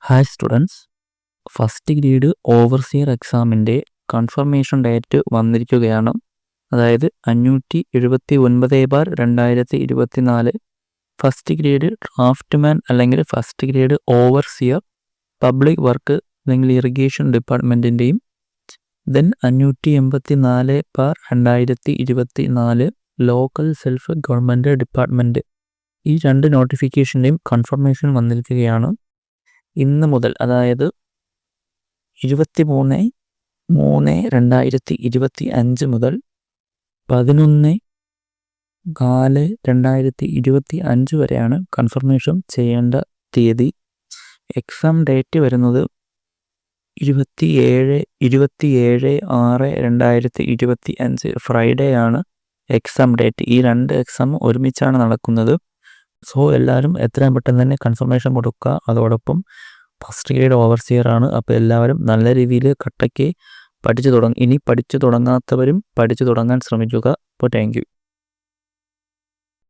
Hi students, first grade overseer എക്സാമിൻ്റെ confirmation date വന്നിരിക്കുകയാണ്. അതായത് 579/2024 ഫസ്റ്റ് ഗ്രേഡ് ഡ്രാഫ്റ്റ്മാൻ അല്ലെങ്കിൽ first grade overseer public work അല്ലെങ്കിൽ ഇറിഗേഷൻ ഡിപ്പാർട്ട്മെൻറ്റിൻ്റെയും then 584/2024 local self government department, ഈ രണ്ട് നോട്ടിഫിക്കേഷൻ്റെയും കൺഫർമേഷൻ വന്നിരിക്കുകയാണ്. ഇന്ന് മുതൽ, അതായത് 23/3/2025 മുതൽ 11/4/2025 വരെയാണ് കൺഫർമേഷൻ ചെയ്യേണ്ട തീയതി. എക്സാം ഡേറ്റ് വരുന്നത് 27/6/2025 ഫ്രൈഡേ ആണ് എക്സാം ഡേറ്റ്. ഈ രണ്ട് എക്സാം ഒരുമിച്ചാണ് നടക്കുന്നത്. സോ എല്ലാവരും എത്രയും പെട്ടെന്ന് തന്നെ കൺഫർമേഷൻ കൊടുക്കുക. അതോടൊപ്പം ഫസ്റ്റ് ഗ്രേഡ് ഓവർസിയർ ആണ്. അപ്പോൾ എല്ലാവരും നല്ല രീതിയിൽ കട്ടയ്ക്ക് പഠിച്ചു തുടങ്ങും. ഇനി പഠിച്ചു തുടങ്ങാത്തവരും പഠിച്ചു തുടങ്ങാൻ ശ്രമിക്കുക. അപ്പോൾ താങ്ക് യു.